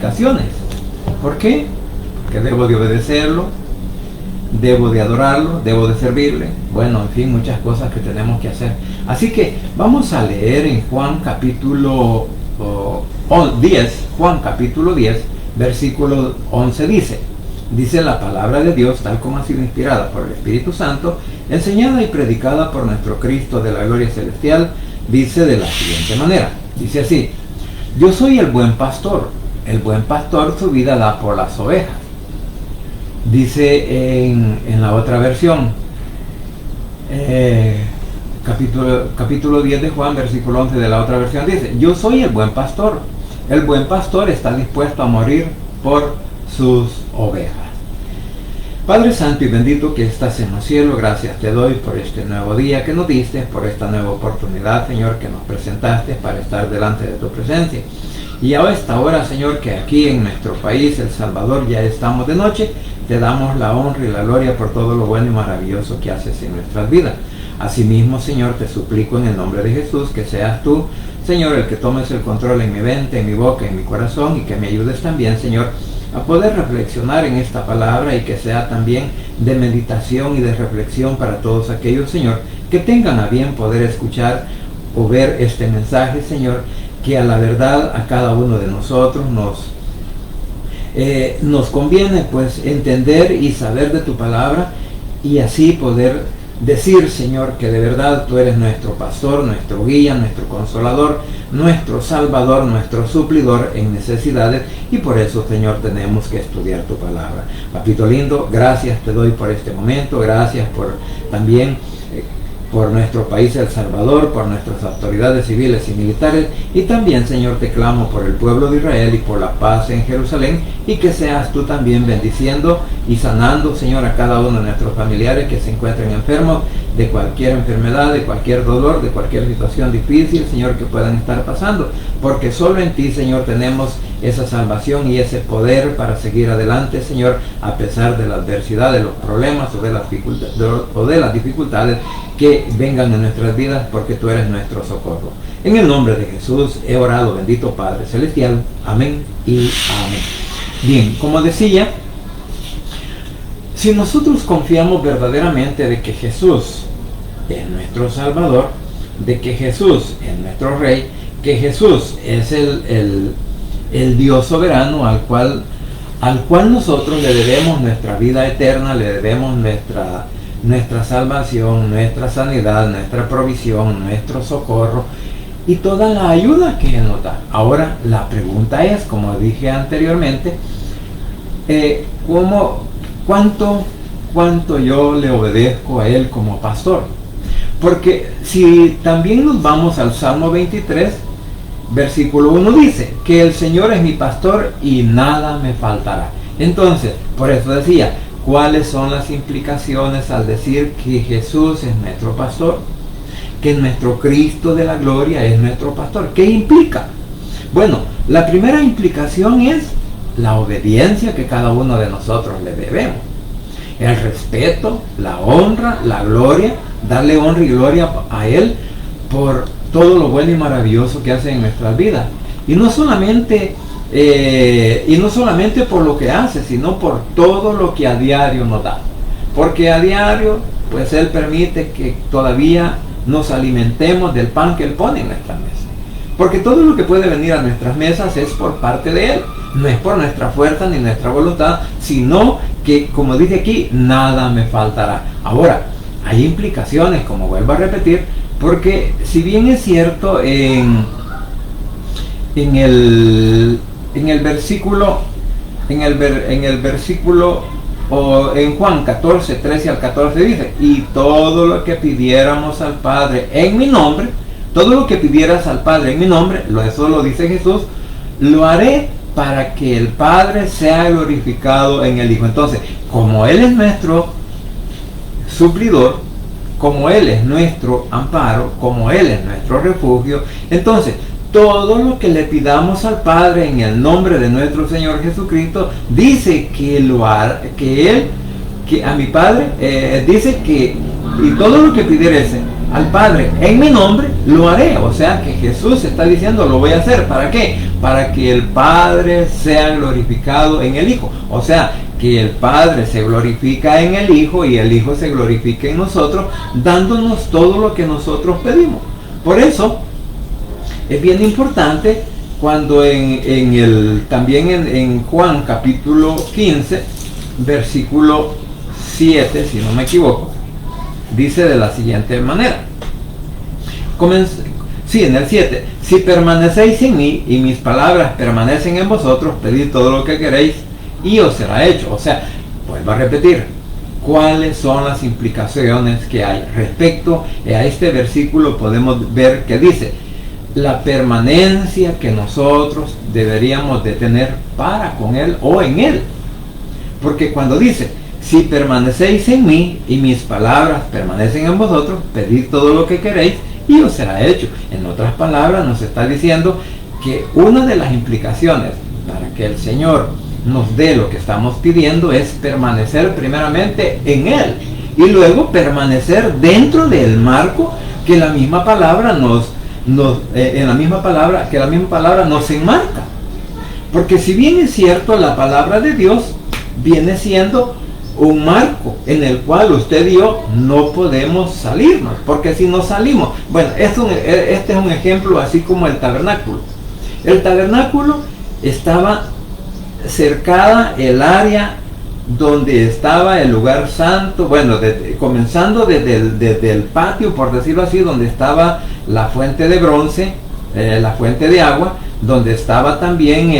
limitaciones. ¿Por qué? Porque debo de obedecerlo, debo de adorarlo, debo de servirle. Bueno, en fin, muchas cosas que tenemos que hacer. Así que vamos a leer en Juan capítulo 10, Juan capítulo 10, versículo 11 dice la palabra de Dios, tal como ha sido inspirada por el Espíritu Santo, enseñada y predicada por nuestro Cristo de la gloria celestial, dice de la siguiente manera, dice así: yo soy el buen pastor su vida da por las ovejas. Dice en la otra versión, capítulo 10 de Juan, versículo 11 de la otra versión, dice: yo soy el buen pastor está dispuesto a morir por sus ovejas. Padre santo y bendito que estás en los cielos, gracias te doy por este nuevo día que nos diste, por esta nueva oportunidad, Señor, que nos presentaste para estar delante de tu presencia. Y a esta hora, Señor, que aquí en nuestro país, El Salvador, ya estamos de noche, te damos la honra y la gloria por todo lo bueno y maravilloso que haces en nuestras vidas. Asimismo, Señor, te suplico en el nombre de Jesús que seas tú, Señor, el que tomes el control en mi mente, en mi boca, en mi corazón, y que me ayudes también, Señor, a poder reflexionar en esta palabra y que sea también de meditación y de reflexión para todos aquellos, Señor, que tengan a bien poder escuchar o ver este mensaje, Señor, que a la verdad a cada uno de nosotros nos conviene pues entender y saber de tu palabra y así poder decir, Señor, que de verdad tú eres nuestro pastor, nuestro guía, nuestro consolador, nuestro salvador, nuestro suplidor en necesidades, y por eso, Señor, tenemos que estudiar tu palabra. Papito lindo, gracias te doy por este momento, gracias por también por nuestro país El Salvador, por nuestras autoridades civiles y militares, y también, Señor, te clamo por el pueblo de Israel y por la paz en Jerusalén, y que seas tú también bendiciendo y sanando, Señor, a cada uno de nuestros familiares que se encuentren enfermos de cualquier enfermedad, de cualquier dolor, de cualquier situación difícil, Señor, que puedan estar pasando, porque solo en ti, Señor, tenemos esa salvación y ese poder para seguir adelante, Señor, a pesar de la adversidad, de los problemas o de las dificultades que vengan en nuestras vidas, porque tú eres nuestro socorro. En el nombre de Jesús he orado, bendito Padre Celestial. Amén y amén. Bien, como decía, si nosotros confiamos verdaderamente de que Jesús es nuestro Salvador, de que Jesús es nuestro Rey, que Jesús es el Dios soberano al cual nosotros le debemos nuestra vida eterna, le debemos nuestra salvación, nuestra sanidad, nuestra provisión, nuestro socorro y toda la ayuda que Él nos da. Ahora la pregunta es, como dije anteriormente, ¿cuánto yo le obedezco a Él como pastor? Porque si también nos vamos al Salmo 23, versículo 1 dice que el Señor es mi pastor y nada me faltará. Entonces, por eso decía, ¿cuáles son las implicaciones al decir que Jesús es nuestro pastor? Que nuestro Cristo de la gloria es nuestro pastor. ¿Qué implica? Bueno, la primera implicación es la obediencia que cada uno de nosotros le debemos. El respeto, la honra, la gloria, darle honra y gloria a Él por todo lo bueno y maravilloso que hace en nuestras vidas. Y no solamente por lo que hace, sino por todo lo que a diario nos da. Porque a diario, pues Él permite que todavía nos alimentemos del pan que Él pone en nuestra mesa. Porque todo lo que puede venir a nuestras mesas es por parte de Él. No es por nuestra fuerza ni nuestra voluntad, sino que, como dice aquí, nada me faltará. Ahora, hay implicaciones, como vuelvo a repetir, porque si bien es cierto en el versículo o en Juan 14, 13 al 14 dice: y todo lo que pidiéramos al Padre en mi nombre, todo lo que pidieras al Padre en mi nombre, eso lo dice Jesús, lo haré para que el Padre sea glorificado en el Hijo. Entonces, como Él es nuestro suplidor, como Él es nuestro amparo, como Él es nuestro refugio, entonces todo lo que le pidamos al Padre en el nombre de nuestro Señor Jesucristo, dice que lo hará, que a mi Padre dice que y todo lo que pidieres al Padre en mi nombre, lo haré. O sea que Jesús está diciendo, lo voy a hacer. ¿Para qué? Para que el Padre sea glorificado en el Hijo. O sea, que el Padre se glorifica en el Hijo y el Hijo se glorifica en nosotros, dándonos todo lo que nosotros pedimos. Por eso es bien importante cuando también en Juan capítulo 15, versículo 7, si no me equivoco, dice de la siguiente manera. En el 7, si permanecéis en mí y mis palabras permanecen en vosotros, pedid todo lo que queréis y os será hecho. O sea, vuelvo a repetir, ¿cuáles son las implicaciones que hay? Respecto a este versículo podemos ver que dice, la permanencia que nosotros deberíamos de tener para con Él o en Él. Porque cuando dice, si permanecéis en mí y mis palabras permanecen en vosotros, pedid todo lo que queréis y os será hecho. En otras palabras nos está diciendo que una de las implicaciones para que el Señor nos dé lo que estamos pidiendo es permanecer primeramente en Él y luego permanecer dentro del marco que la misma palabra nos enmarca. Porque si bien es cierto, la palabra de Dios viene siendo un marco en el cual usted y yo no podemos salirnos, porque si no salimos, bueno, este es un ejemplo así como el tabernáculo. El tabernáculo estaba cercada el área donde estaba el lugar santo, bueno, comenzando desde el patio, por decirlo así, donde estaba la fuente de bronce, la fuente de agua, donde estaba también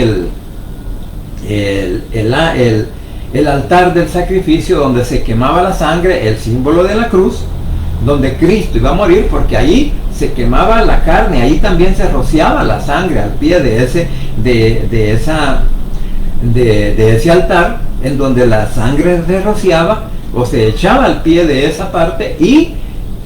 el altar del sacrificio, donde se quemaba la sangre, el símbolo de la cruz, donde Cristo iba a morir, porque allí se quemaba la carne, ahí también se rociaba la sangre al pie de ese altar, en donde la sangre se rociaba o se echaba al pie de esa parte, y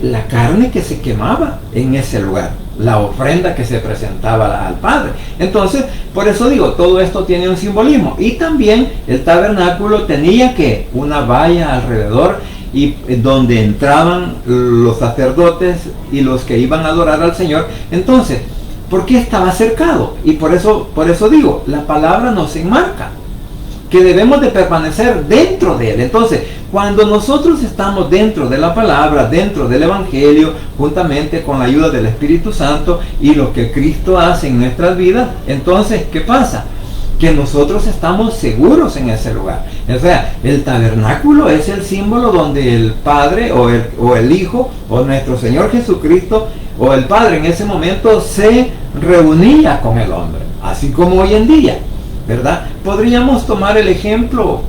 la carne que se quemaba en ese lugar, la ofrenda que se presentaba al Padre. Entonces, por eso digo, todo esto tiene un simbolismo. Y también el tabernáculo tenía que una valla alrededor, y donde entraban los sacerdotes y los que iban a adorar al Señor. Entonces, ¿por qué estaba cercado? Y por eso digo, la palabra nos enmarca que debemos de permanecer dentro de Él. Entonces, cuando nosotros estamos dentro de la palabra, dentro del Evangelio, juntamente con la ayuda del Espíritu Santo y lo que Cristo hace en nuestras vidas, entonces, ¿qué pasa? Que nosotros estamos seguros en ese lugar. O sea, el tabernáculo es el símbolo donde el Padre o el Hijo o nuestro Señor Jesucristo o el Padre en ese momento se reunía con el hombre, así como hoy en día, ¿verdad? Podríamos tomar el ejemplo,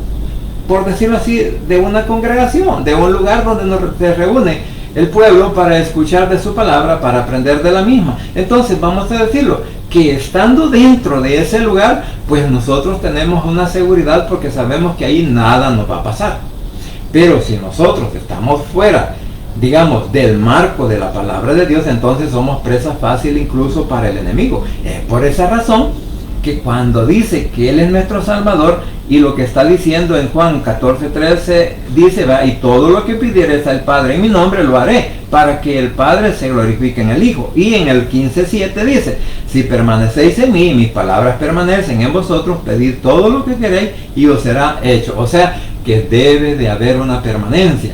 por decirlo así, de una congregación, de un lugar donde se reúne el pueblo para escuchar de su palabra, para aprender de la misma. Entonces, vamos a decirlo, que estando dentro de ese lugar, pues nosotros tenemos una seguridad porque sabemos que ahí nada nos va a pasar. Pero si nosotros estamos fuera, digamos, del marco de la palabra de Dios, entonces somos presa fácil incluso para el enemigo. Es por esa razón que cuando dice que Él es nuestro Salvador, y lo que está diciendo en Juan 14:13, dice, va, y todo lo que pidieres al Padre en mi nombre lo haré, para que el Padre se glorifique en el Hijo. Y en el 15:7 dice, si permanecéis en mí y mis palabras permanecen en vosotros, pedid todo lo que queréis y os será hecho. O sea, que debe de haber una permanencia.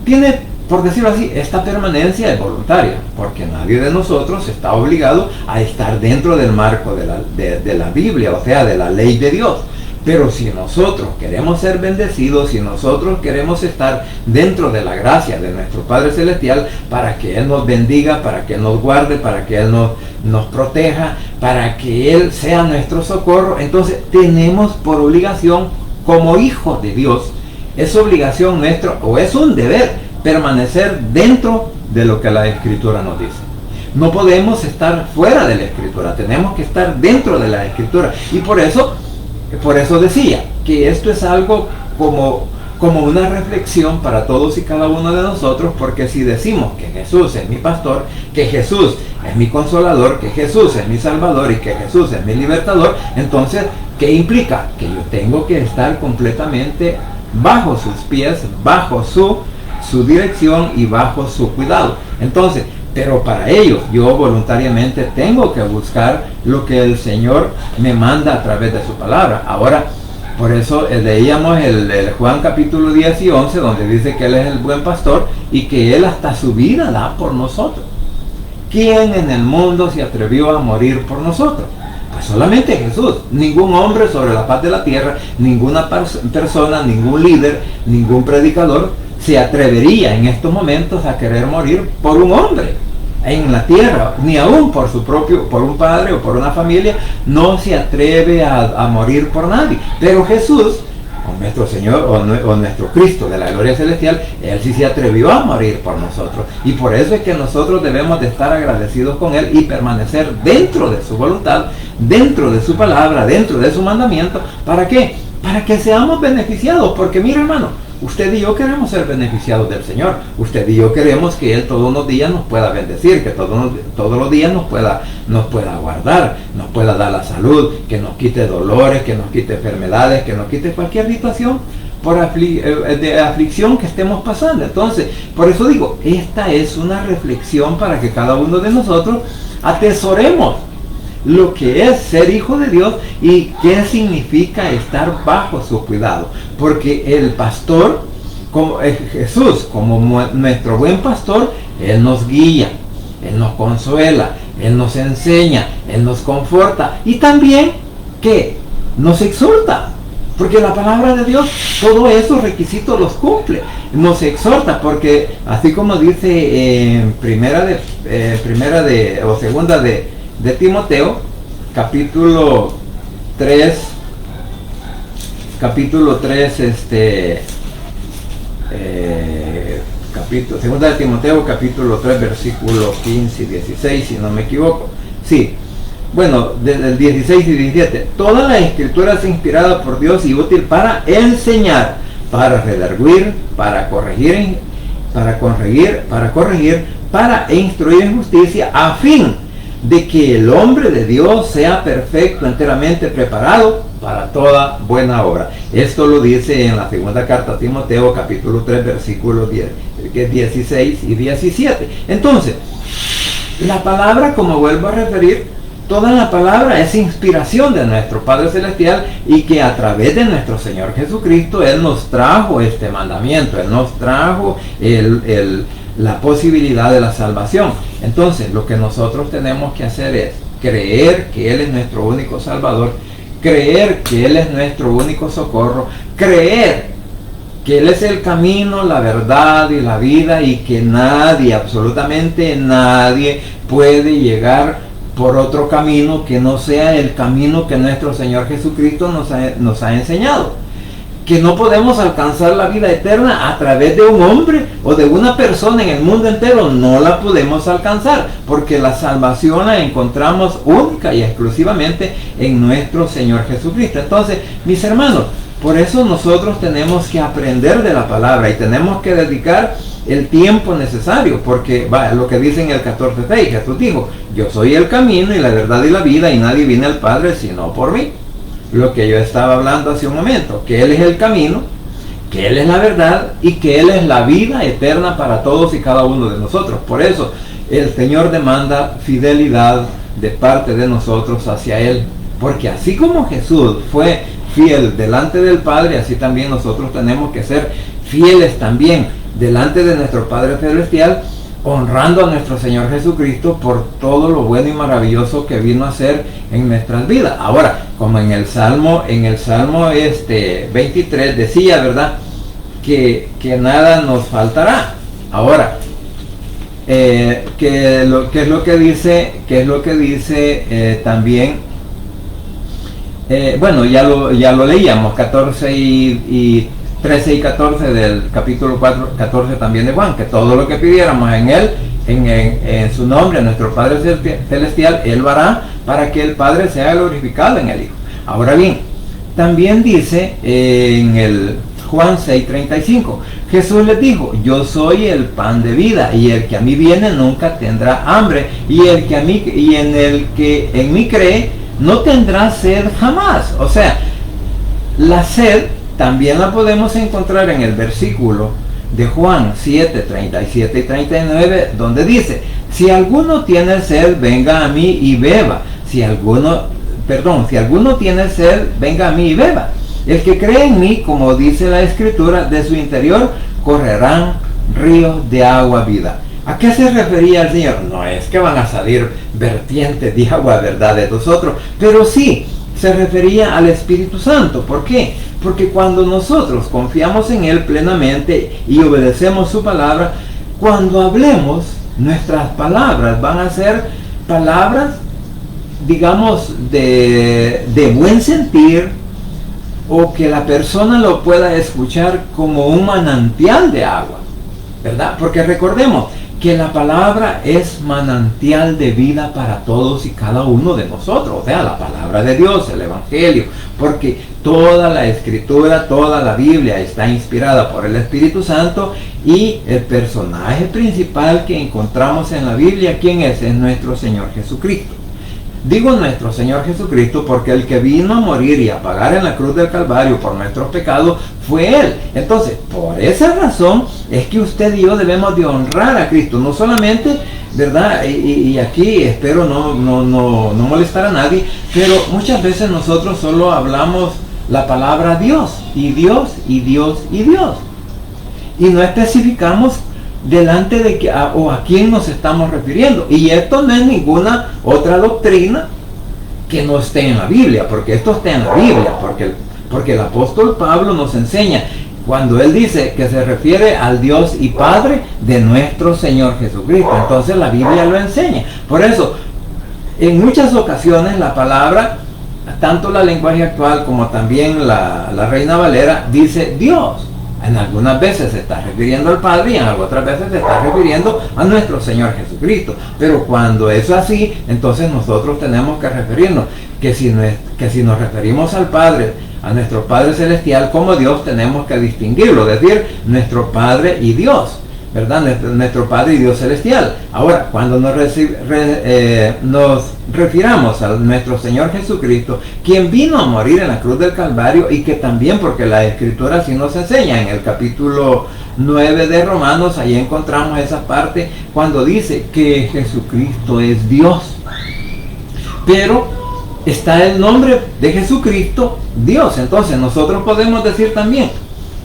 Tiene, por decirlo así, esta permanencia es voluntaria, porque nadie de nosotros está obligado a estar dentro del marco de la Biblia, o sea, de la ley de Dios. Pero si nosotros queremos ser bendecidos, si nosotros queremos estar dentro de la gracia de nuestro Padre Celestial, para que Él nos bendiga, para que Él nos guarde, para que Él nos proteja, para que Él sea nuestro socorro, entonces tenemos por obligación, como hijos de Dios, es obligación nuestra, o es un deber, permanecer dentro de lo que la Escritura nos dice. No podemos estar fuera de la Escritura, tenemos que estar dentro de la Escritura. Y por eso decía que esto es algo como una reflexión para todos y cada uno de nosotros, porque si decimos que Jesús es mi pastor, que Jesús es mi consolador, que Jesús es mi salvador y que Jesús es mi libertador, entonces, ¿qué implica? Que yo tengo que estar completamente bajo sus pies, bajo su su dirección y bajo su cuidado. Entonces, pero para ello yo voluntariamente tengo que buscar lo que el Señor me manda a través de su palabra. Ahora, por eso leíamos el Juan capítulo 10 y 11, donde dice que Él es el buen pastor y que Él hasta su vida da por nosotros. ¿Quién en el mundo se atrevió a morir por nosotros? Pues solamente Jesús. Ningún hombre sobre la faz de la tierra, ninguna persona, ningún líder, ningún predicador se atrevería en estos momentos a querer morir por un hombre en la tierra, ni aún por un padre o por una familia. No se atreve a morir por nadie. Pero Jesús, o nuestro Señor, o nuestro Cristo de la gloria celestial, Él sí se atrevió a morir por nosotros. Y por eso es que nosotros debemos de estar agradecidos con Él y permanecer dentro de su voluntad, dentro de su palabra, dentro de su mandamiento. ¿Para qué? Para que seamos beneficiados. Porque mire, hermano, usted y yo queremos ser beneficiados del Señor. Usted y yo queremos que Él todos los días nos pueda bendecir, que todos los días nos pueda guardar, nos pueda dar la salud, que nos quite dolores, que nos quite enfermedades, que nos quite cualquier situación de aflicción que estemos pasando. Entonces, por eso digo, esta es una reflexión para que cada uno de nosotros atesoremos lo que es ser hijo de Dios y qué significa estar bajo su cuidado. Porque el pastor, como Jesús, como nuestro buen pastor, Él nos guía, Él nos consuela, Él nos enseña, Él nos conforta y también que nos exhorta. Porque la palabra de Dios, todos esos requisitos los cumple. Nos exhorta porque, así como dice en segunda de Timoteo, capítulo 3, segunda de Timoteo, capítulo 3, versículo 15 y 16, si no me equivoco. Sí, bueno, del 16 y 17. Toda la escritura es inspirada por Dios y útil para enseñar, para redarguir, para corregir, para instruir en justicia, a fin de que el hombre de Dios sea perfecto, enteramente preparado para toda buena obra. Esto lo dice en la segunda carta a Timoteo, capítulo 3, versículos 16 y 17. Entonces, la palabra, como vuelvo a referir, toda la palabra es inspiración de nuestro Padre Celestial y que a través de nuestro Señor Jesucristo Él nos trajo este mandamiento, Él nos trajo la posibilidad de la salvación. Entonces, lo que nosotros tenemos que hacer es creer que Él es nuestro único Salvador, creer que Él es nuestro único socorro, creer que Él es el camino, la verdad y la vida y que nadie, absolutamente nadie, puede llegar por otro camino que no sea el camino que nuestro Señor Jesucristo nos ha enseñado. Que no podemos alcanzar la vida eterna a través de un hombre o de una persona en el mundo entero. No la podemos alcanzar, porque la salvación la encontramos única y exclusivamente en nuestro Señor Jesucristo. Entonces, mis hermanos, por eso nosotros tenemos que aprender de la palabra y tenemos que dedicar el tiempo necesario, porque lo que dice en el 14:6, Jesús dijo: yo soy el camino y la verdad y la vida, y nadie viene al Padre sino por mí. Lo que yo estaba hablando hace un momento, que Él es el camino, que Él es la verdad y que Él es la vida eterna para todos y cada uno de nosotros. Por eso el Señor demanda fidelidad de parte de nosotros hacia Él, porque así como Jesús fue fiel delante del Padre, así también nosotros tenemos que ser fieles también delante de nuestro Padre Celestial, honrando a nuestro Señor Jesucristo por todo lo bueno y maravilloso que vino a hacer en nuestras vidas. Ahora, como en el Salmo 23 decía, ¿verdad?, que nada nos faltará. Ahora, ¿qué es lo que dice también? Bueno, ya lo leíamos, 13 y 14 del capítulo 14 también de Juan, que todo lo que pidiéramos en Él, en su nombre, nuestro Padre Celestial, Él lo hará para que el Padre sea glorificado en el Hijo. Ahora bien, también dice en el Juan 6:35, Jesús les dijo: yo soy el pan de vida, y el que a mí viene nunca tendrá hambre, y el que en mí cree no tendrá sed jamás. O sea, la sed también la podemos encontrar en el versículo de Juan 7, 37 y 39, donde dice: si alguno tiene sed, venga a mí y beba. Si alguno tiene sed, venga a mí y beba. El que cree en mí, como dice la Escritura, de su interior correrán ríos de agua vida. ¿A qué se refería el Señor? No es que van a salir vertientes de agua, ¿verdad?, de nosotros, pero sí se refería al Espíritu Santo. ¿Por qué? Porque cuando nosotros confiamos en Él plenamente y obedecemos su palabra, cuando hablemos, nuestras palabras van a ser palabras, digamos, de buen sentir, o que la persona lo pueda escuchar como un manantial de agua, ¿verdad? Porque recordemos que la palabra es manantial de vida para todos y cada uno de nosotros, o sea, la palabra de Dios, el Evangelio, porque toda la Escritura, toda la Biblia está inspirada por el Espíritu Santo, y el personaje principal que encontramos en la Biblia, ¿quién es? Es nuestro Señor Jesucristo. Digo nuestro Señor Jesucristo porque el que vino a morir y a pagar en la cruz del Calvario por nuestros pecados fue Él. Entonces, por esa razón es que usted y yo debemos de honrar a Cristo, no solamente, ¿verdad? Y aquí espero no molestar a nadie, pero muchas veces nosotros solo hablamos la palabra Dios, y Dios, y Dios, y Dios, y no especificamos delante de que o a quién nos estamos refiriendo. Y esto no es ninguna otra doctrina que no esté en la Biblia, porque esto está en la Biblia, porque el apóstol Pablo nos enseña, cuando él dice que se refiere al Dios y Padre de nuestro Señor Jesucristo, entonces la Biblia lo enseña. Por eso, en muchas ocasiones la palabra, tanto la lenguaje actual como también la Reina Valera, dice Dios. En algunas veces se está refiriendo al Padre y en otras veces se está refiriendo a nuestro Señor Jesucristo. Pero cuando es así, entonces nosotros tenemos que referirnos, que si nos referimos al Padre, a nuestro Padre Celestial como Dios, tenemos que distinguirlo, es decir, nuestro Padre y Dios, ¿verdad? Nuestro Padre y Dios Celestial. Ahora, cuando nos refiramos a nuestro Señor Jesucristo, quien vino a morir en la cruz del Calvario, y que también, porque la Escritura así nos enseña, en el capítulo 9 de Romanos, ahí encontramos esa parte cuando dice que Jesucristo es Dios. Pero está el nombre de Jesucristo, Dios. Entonces nosotros podemos decir también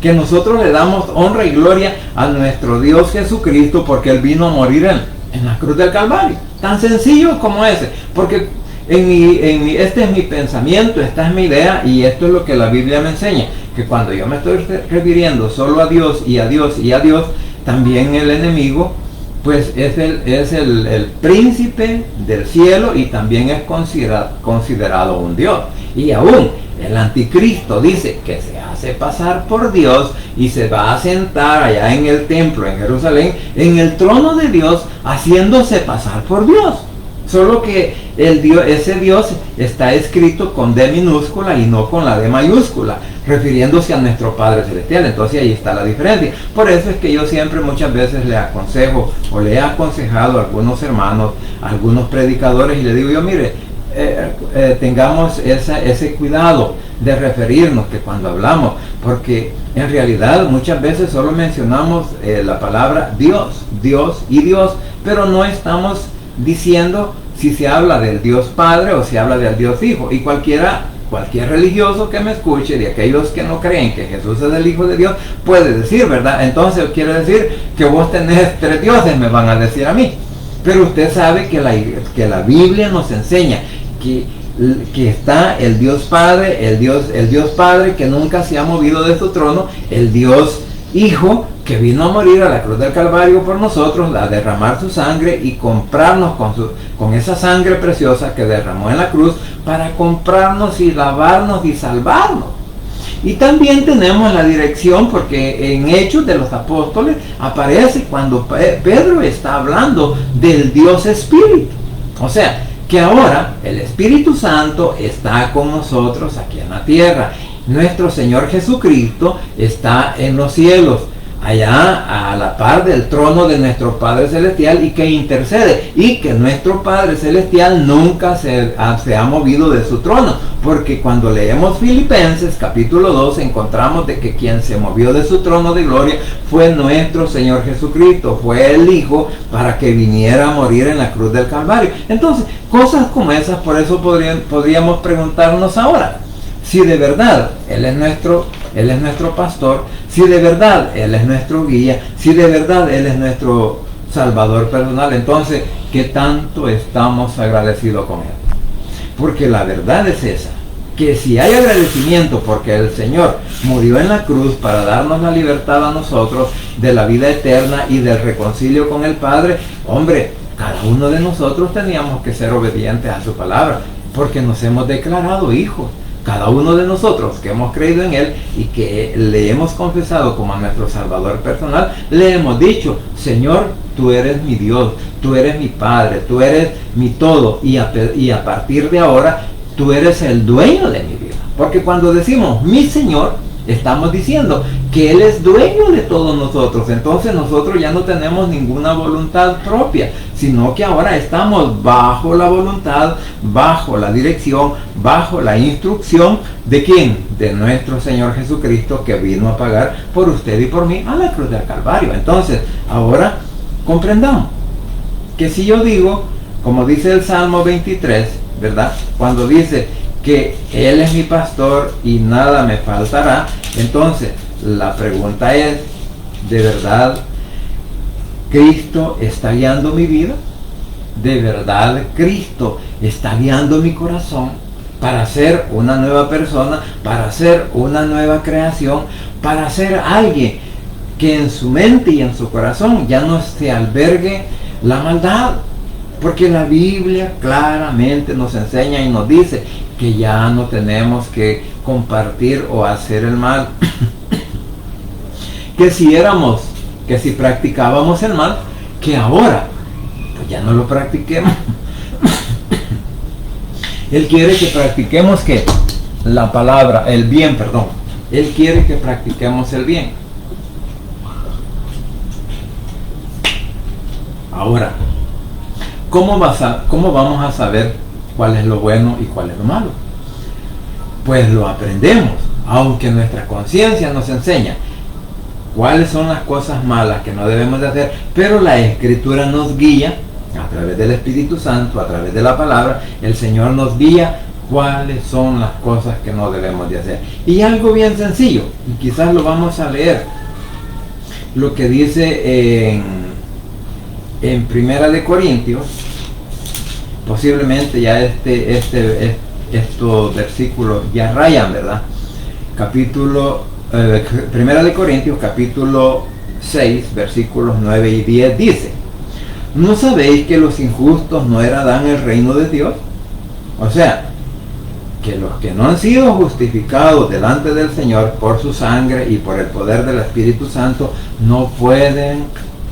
que nosotros le damos honra y gloria a nuestro Dios Jesucristo porque Él vino a morir en la cruz del Calvario. Tan sencillo como ese. Porque este es mi pensamiento, esta es mi idea, y esto es lo que la Biblia me enseña. Que cuando yo me estoy refiriendo solo a Dios y a Dios y a Dios, también el enemigo pues es el príncipe del cielo, y también es considerado un Dios. Y aún el anticristo dice que se hace pasar por Dios y se va a sentar allá en el templo en Jerusalén, en el trono de Dios, haciéndose pasar por Dios. Solo que ese Dios está escrito con D minúscula y no con la D mayúscula, refiriéndose a nuestro Padre Celestial. Entonces ahí está la diferencia. Por eso es que yo siempre muchas veces le aconsejo, o le he aconsejado a algunos hermanos, a algunos predicadores, y le digo yo, mire, tengamos ese cuidado de referirnos, que cuando hablamos, porque en realidad muchas veces solo mencionamos la palabra Dios, Dios y Dios, pero no estamos diciendo si se habla del Dios Padre o se habla del Dios Hijo. Y cualquier religioso que me escuche, de aquellos que no creen que Jesús es el Hijo de Dios, puede decir, ¿verdad? Entonces quiere decir que vos tenés tres dioses, me van a decir a mí. Pero usted sabe que la Biblia nos enseña que está el Dios Padre, el Dios Padre que nunca se ha movido de su trono, el Dios Hijo que vino a morir a la cruz del Calvario por nosotros, a derramar su sangre y comprarnos con esa sangre preciosa que derramó en la cruz, para comprarnos y lavarnos y salvarnos. Y también tenemos la dirección, porque en Hechos de los Apóstoles aparece cuando Pedro está hablando del Dios Espíritu. O sea, que ahora el Espíritu Santo está con nosotros aquí en la tierra. Nuestro Señor Jesucristo está en los cielos. allá a la par del trono de nuestro Padre Celestial y que intercede, y que nuestro Padre Celestial nunca se ha movido de su trono, porque cuando leemos Filipenses capítulo 2 encontramos de que quien se movió de su trono de gloria fue nuestro Señor Jesucristo, fue el Hijo, para que viniera a morir en la cruz del Calvario. Entonces, cosas como esas, por eso podríamos preguntarnos ahora, si de verdad Él es nuestro pastor, si de verdad Él es nuestro guía, si de verdad Él es nuestro Salvador personal, entonces, ¿qué tanto estamos agradecidos con Él? Porque la verdad es esa, que si hay agradecimiento porque el Señor murió en la cruz para darnos la libertad a nosotros de la vida eterna y del reconcilio con el Padre, hombre, cada uno de nosotros teníamos que ser obedientes a su palabra, porque nos hemos declarado hijos. Cada uno de nosotros que hemos creído en Él y que le hemos confesado como a nuestro Salvador personal, le hemos dicho: Señor, tú eres mi Dios, tú eres mi Padre, tú eres mi todo, y a partir de ahora tú eres el dueño de mi vida. Porque cuando decimos mi Señor, estamos diciendo que Él es dueño de todos nosotros. Entonces nosotros ya no tenemos ninguna voluntad propia, sino que ahora estamos bajo la voluntad, bajo la dirección, bajo la instrucción de ¿quién? De nuestro Señor Jesucristo, que vino a pagar por usted y por mí a la cruz del Calvario. Entonces, ahora comprendamos que si yo digo, como dice el Salmo 23, ¿verdad? Cuando dice que Él es mi pastor y nada me faltará, entonces la pregunta es, ¿de verdad Cristo está guiando mi vida? ¿De verdad Cristo está guiando mi corazón para ser una nueva persona, para ser una nueva creación, para ser alguien que en su mente y en su corazón ya no se albergue la maldad? Porque la Biblia claramente nos enseña y nos dice que ya no tenemos que compartir o hacer el mal. Que si practicábamos el mal, que ahora pues ya no lo practiquemos. Él quiere que practiquemos que la palabra, el bien, perdón. Él quiere que practiquemos el bien. Ahora, ¿cómo vamos a saber cuál es lo bueno y cuál es lo malo? Pues lo aprendemos, aunque nuestra conciencia nos enseña cuáles son las cosas malas que no debemos de hacer, pero la Escritura nos guía a través del Espíritu Santo, a través de la palabra. El Señor nos guía cuáles son las cosas que no debemos de hacer. Y algo bien sencillo, y quizás lo vamos a leer, lo que dice en Primera de Corintios, posiblemente ya estos versículos ya rayan, ¿verdad? Primera de Corintios, capítulo 6, versículos 9 y 10 dice: ¿no sabéis que los injustos no heredarán el reino de Dios? O sea, que los que no han sido justificados delante del Señor por su sangre y por el poder del Espíritu Santo no pueden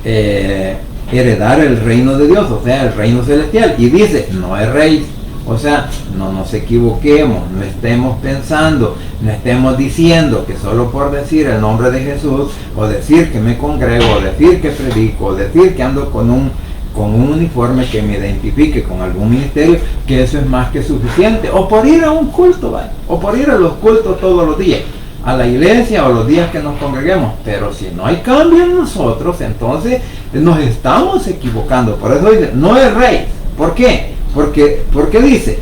heredar el reino de Dios, o sea, el reino celestial. Y dice: no erréis. O sea, no nos equivoquemos, no estemos pensando, no estemos diciendo que solo por decir el nombre de Jesús, o decir que me congrego, o decir que predico, o decir que ando con un uniforme que me identifique con algún ministerio, que eso es más que suficiente. O por ir a un culto, ¿vale? O por ir a los cultos todos los días, a la iglesia o los días que nos congreguemos. Pero si no hay cambio en nosotros, entonces nos estamos equivocando. Por eso dice: no erréis. ¿Por qué? Porque dice: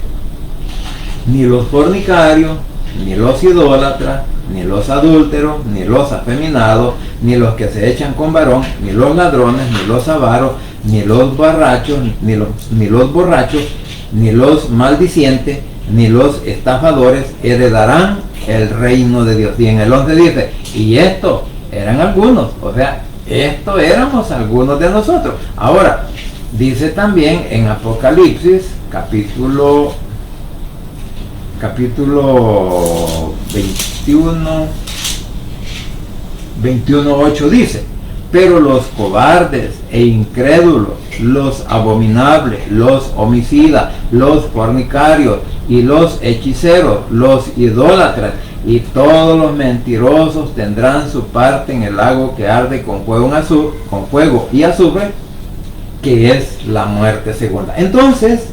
ni los fornicarios, ni los idólatras, ni los adúlteros, ni los afeminados, ni los que se echan con varón, ni los ladrones, ni los avaros, ni los borrachos, ni los maldicientes, ni los estafadores heredarán el reino de Dios. Y en el 11 dice: y estos eran algunos, o sea, estos éramos algunos de nosotros. Ahora, dice también en Apocalipsis, capítulo 21:8 dice: pero los cobardes e incrédulos los abominables, los homicidas, los fornicarios y los hechiceros, los idólatras y todos los mentirosos tendrán su parte en el lago que arde con fuego y azufre, que es la muerte segunda. Entonces,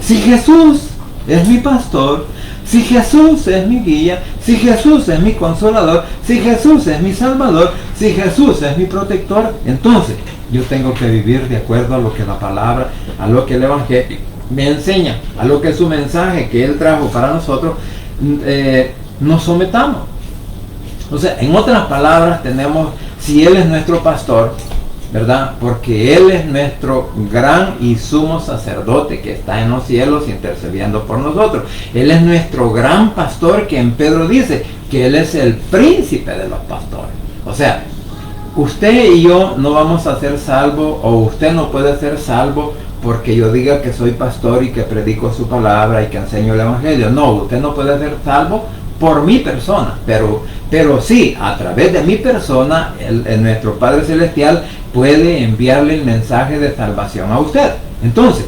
si Jesús es mi pastor, si Jesús es mi guía, si Jesús es mi consolador, si Jesús es mi salvador, si Jesús es mi protector, entonces yo tengo que vivir de acuerdo a lo que la palabra, a lo que el Evangelio me enseña, a lo que su mensaje que Él trajo para nosotros, nos sometamos. O sea, en otras palabras tenemos, si Él es nuestro pastor, ¿verdad? Porque Él es nuestro gran y sumo sacerdote que está en los cielos intercediendo por nosotros. Él es nuestro gran pastor, que en Pedro dice que Él es el príncipe de los pastores. O sea, usted y yo no vamos a ser salvos, o usted no puede ser salvo porque yo diga que soy pastor y que predico su palabra y que enseño el Evangelio. No, usted no puede ser salvo por mi persona, pero sí, a través de mi persona, nuestro Padre Celestial puede enviarle el mensaje de salvación a usted. Entonces,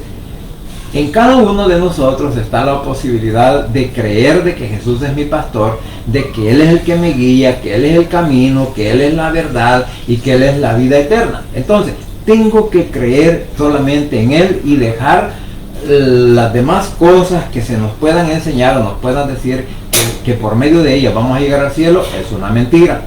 en cada uno de nosotros está la posibilidad de creer de que Jesús es mi pastor, de que Él es el que me guía, que Él es el camino, que Él es la verdad y que Él es la vida eterna. Entonces, tengo que creer solamente en Él y dejar las demás cosas que se nos puedan enseñar o nos puedan decir que por medio de ellas vamos a llegar al cielo, es una mentira.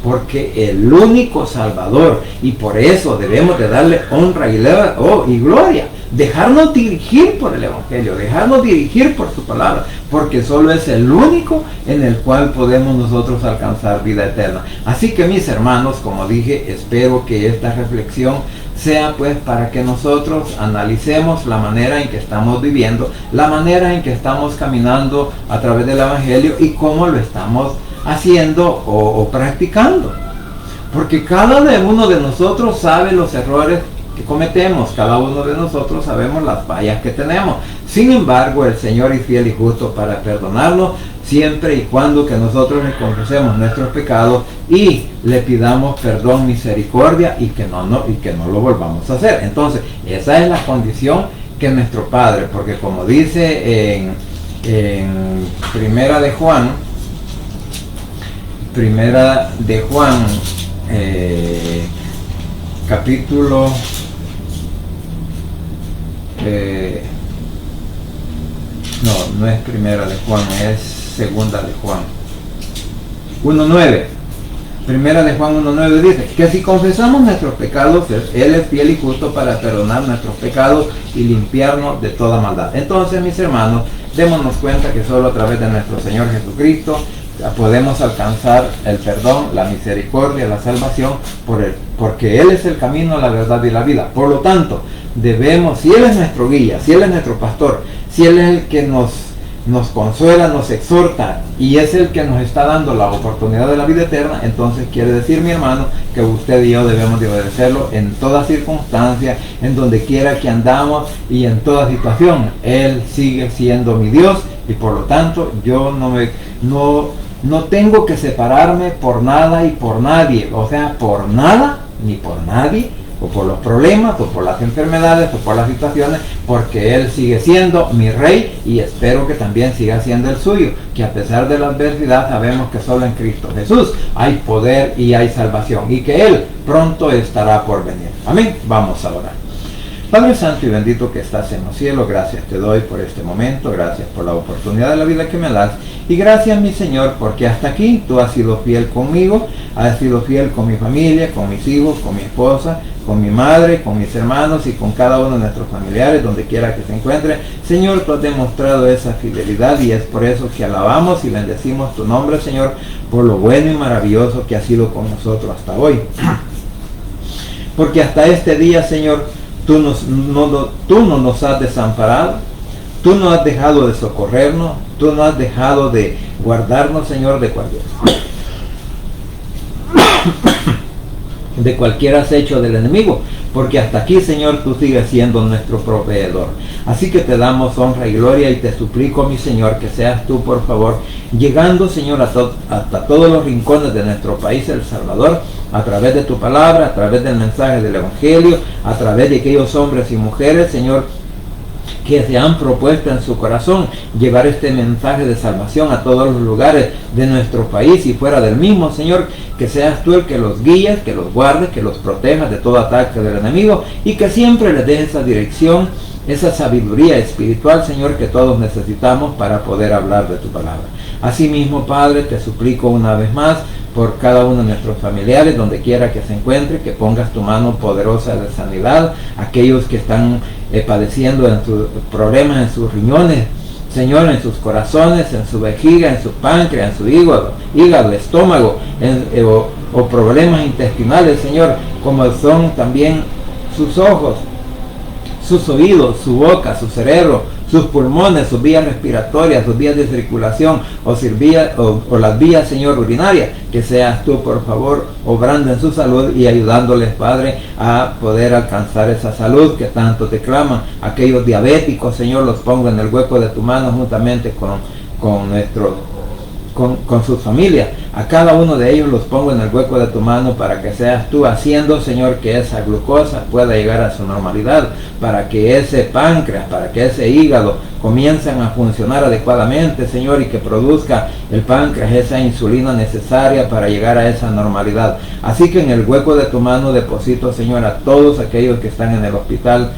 Porque el único Salvador, y por eso debemos de darle honra y gloria, dejarnos dirigir por el Evangelio, dejarnos dirigir por su palabra, porque solo es el único en el cual podemos nosotros alcanzar vida eterna. Así que, mis hermanos, como dije, espero que esta reflexión sea pues para que nosotros analicemos la manera en que estamos viviendo, la manera en que estamos caminando a través del Evangelio y cómo lo estamos haciendo o practicando. Porque cada uno de nosotros sabe los errores que cometemos, cada uno de nosotros sabemos las fallas que tenemos. Sin embargo, el Señor es fiel y justo para perdonarnos siempre y cuando que nosotros le confesemos nuestros pecados y le pidamos perdón, misericordia y que no lo volvamos a hacer. Entonces, esa es la condición que nuestro Padre, porque como dice en Primera de Juan, capítulo no es Primera de Juan, es Segunda de Juan 1:9. Primera de Juan 1:9 dice que si confesamos nuestros pecados, Él es fiel y justo para perdonar nuestros pecados y limpiarnos de toda maldad. Entonces, mis hermanos, démonos cuenta que solo a través de nuestro Señor Jesucristo podemos alcanzar el perdón, la misericordia, la salvación, porque Él es el camino, la verdad y la vida. Por lo tanto, debemos, si Él es nuestro guía, si Él es nuestro pastor, si Él es el que nos consuela, nos exhorta y es el que nos está dando la oportunidad de la vida eterna, entonces quiere decir, mi hermano, que usted y yo debemos de obedecerlo en toda circunstancia, en donde quiera que andamos y en toda situación. Él sigue siendo mi Dios y por lo tanto yo no tengo que separarme por nada y por nadie, o sea, por nada ni por nadie, o por los problemas, o por las enfermedades, o por las situaciones, porque Él sigue siendo mi Rey y espero que también siga siendo el suyo, que a pesar de la adversidad sabemos que solo en Cristo Jesús hay poder y hay salvación y que Él pronto estará por venir. Amén. Vamos a orar. Padre Santo y bendito que estás en los cielos, gracias te doy por este momento, gracias por la oportunidad de la vida que me das y gracias, mi Señor, porque hasta aquí tú has sido fiel conmigo, has sido fiel con mi familia, con mis hijos, con mi esposa, con mi madre, con mis hermanos y con cada uno de nuestros familiares, donde quiera que se encuentre. Señor, tú has demostrado esa fidelidad y es por eso que alabamos y bendecimos tu nombre, Señor, por lo bueno y maravilloso que has sido con nosotros hasta hoy. Porque hasta este día, Señor, tú no nos has desamparado, tú no has dejado de socorrernos, tú no has dejado de guardarnos, Señor, de cualquier de cualquier acecho del enemigo, porque hasta aquí, Señor, tú sigues siendo nuestro proveedor. Así que te damos honra y gloria y te suplico, mi Señor, que seas tú, por favor, llegando, Señor, hasta todos los rincones de nuestro país, El Salvador, a través de tu palabra, a través del mensaje del Evangelio, a través de aquellos hombres y mujeres, Señor, que se han propuesto en su corazón llevar este mensaje de salvación a todos los lugares de nuestro país y fuera del mismo, Señor, que seas tú el que los guíes, que los guardes, que los protejas de todo ataque del enemigo y que siempre les des esa dirección, esa sabiduría espiritual, Señor, que todos necesitamos para poder hablar de tu palabra. Asimismo, Padre, te suplico una vez más por cada uno de nuestros familiares, donde quiera que se encuentre, que pongas tu mano poderosa de sanidad, aquellos que están padeciendo en sus problemas, en sus riñones, Señor, en sus corazones, en su vejiga, en su páncreas, en su hígado, estómago, o problemas intestinales, Señor, como son también sus ojos, sus oídos, su boca, su cerebro, sus pulmones, sus vías respiratorias, sus vías de circulación o las vías, Señor, urinarias, que seas tú, por favor, obrando en su salud y ayudándoles, Padre, a poder alcanzar esa salud que tanto te claman. Aquellos diabéticos, Señor, los pongo en el hueco de tu mano juntamente con sus familias. A cada uno de ellos los pongo en el hueco de tu mano para que seas tú haciendo, Señor, que esa glucosa pueda llegar a su normalidad, para que ese páncreas, para que ese hígado comiencen a funcionar adecuadamente, Señor, y que produzca el páncreas esa insulina necesaria para llegar a esa normalidad. Así que en el hueco de tu mano deposito, Señor, a todos aquellos que están en el hospital,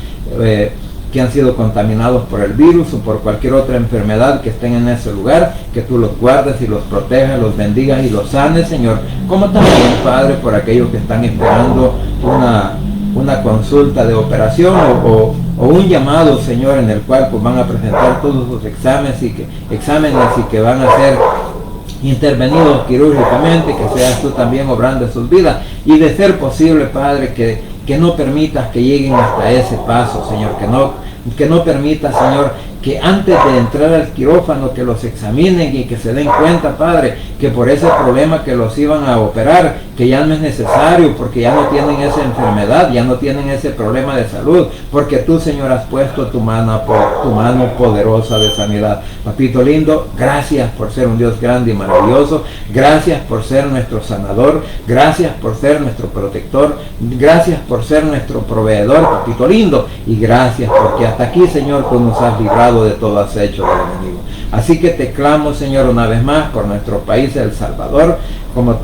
que han sido contaminados por el virus o por cualquier otra enfermedad que estén en ese lugar, que tú los guardes y los protejas, los bendigas y los sanes, Señor, como también, Padre, por aquellos que están esperando una consulta de operación o un llamado, Señor, en el cual pues van a presentar todos sus exámenes y que van a ser intervenidos quirúrgicamente, que seas tú también obrando en sus vidas y de ser posible, Padre, que no permitas que lleguen hasta ese paso, Señor, que no permitas, Señor, que antes de entrar al quirófano que los examinen y que se den cuenta, Padre, que por ese problema que los iban a operar, que ya no es necesario, porque ya no tienen esa enfermedad, ya no tienen ese problema de salud, porque tú, Señor, has puesto tu mano poderosa de sanidad. Papito lindo, gracias por ser un Dios grande y maravilloso, gracias por ser nuestro sanador, gracias por ser nuestro protector, gracias por ser nuestro proveedor, papito lindo, y gracias porque hasta aquí, Señor, tú nos has librado de todo acecho del enemigo. Así que te clamo, Señor, una vez más por nuestro país, El Salvador, como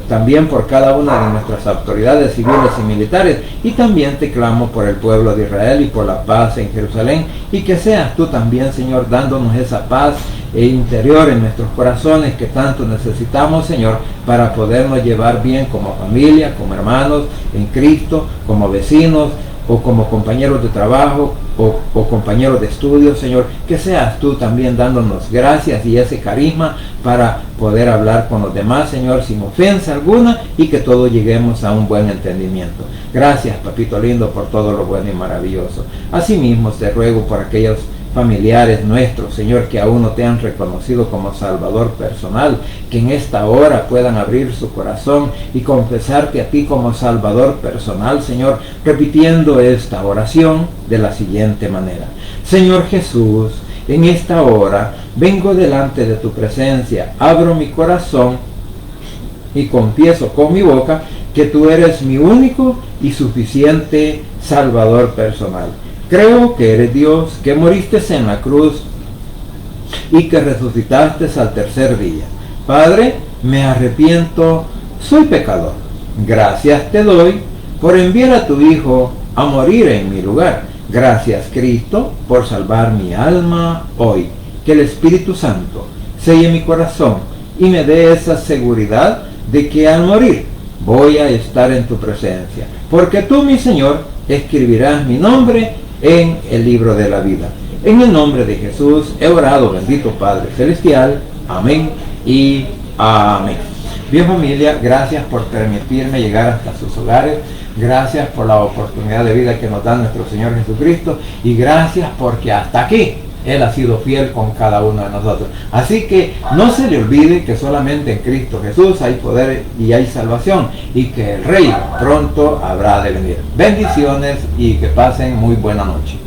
también por cada una de nuestras autoridades civiles y militares, y también te clamo por el pueblo de Israel y por la paz en Jerusalén, y que seas tú también, Señor, dándonos esa paz interior en nuestros corazones que tanto necesitamos, Señor, para podernos llevar bien como familia, como hermanos en Cristo, como vecinos, o como compañeros de trabajo o compañeros de estudio, Señor, que seas tú también dándonos gracias y ese carisma para poder hablar con los demás, Señor, sin ofensa alguna y que todos lleguemos a un buen entendimiento. Gracias, papito lindo, por todo lo bueno y maravilloso. Asimismo, te ruego por aquellos familiares nuestros, Señor, que aún no te han reconocido como Salvador personal, que en esta hora puedan abrir su corazón y confesarte a ti como Salvador personal, Señor, repitiendo esta oración de la siguiente manera. Señor Jesús, en esta hora vengo delante de tu presencia, abro mi corazón y confieso con mi boca que tú eres mi único y suficiente Salvador personal. Creo que eres Dios, que moriste en la cruz y que resucitaste al tercer día. Padre, me arrepiento, soy pecador. Gracias te doy por enviar a tu Hijo a morir en mi lugar. Gracias, Cristo, por salvar mi alma hoy. Que el Espíritu Santo selle mi corazón y me dé esa seguridad de que al morir voy a estar en tu presencia. Porque tú, mi Señor, escribirás mi nombre en el libro de la vida. En el nombre de Jesús he orado, bendito Padre Celestial. Amén y amén. Bien, familia, gracias por permitirme llegar hasta sus hogares. Gracias por la oportunidad de vida que nos da nuestro Señor Jesucristo. Y gracias porque hasta aquí Él ha sido fiel con cada uno de nosotros. Así que no se le olvide que solamente en Cristo Jesús hay poder y hay salvación, y que el Rey pronto habrá de venir. Bendiciones y que pasen muy buena noche.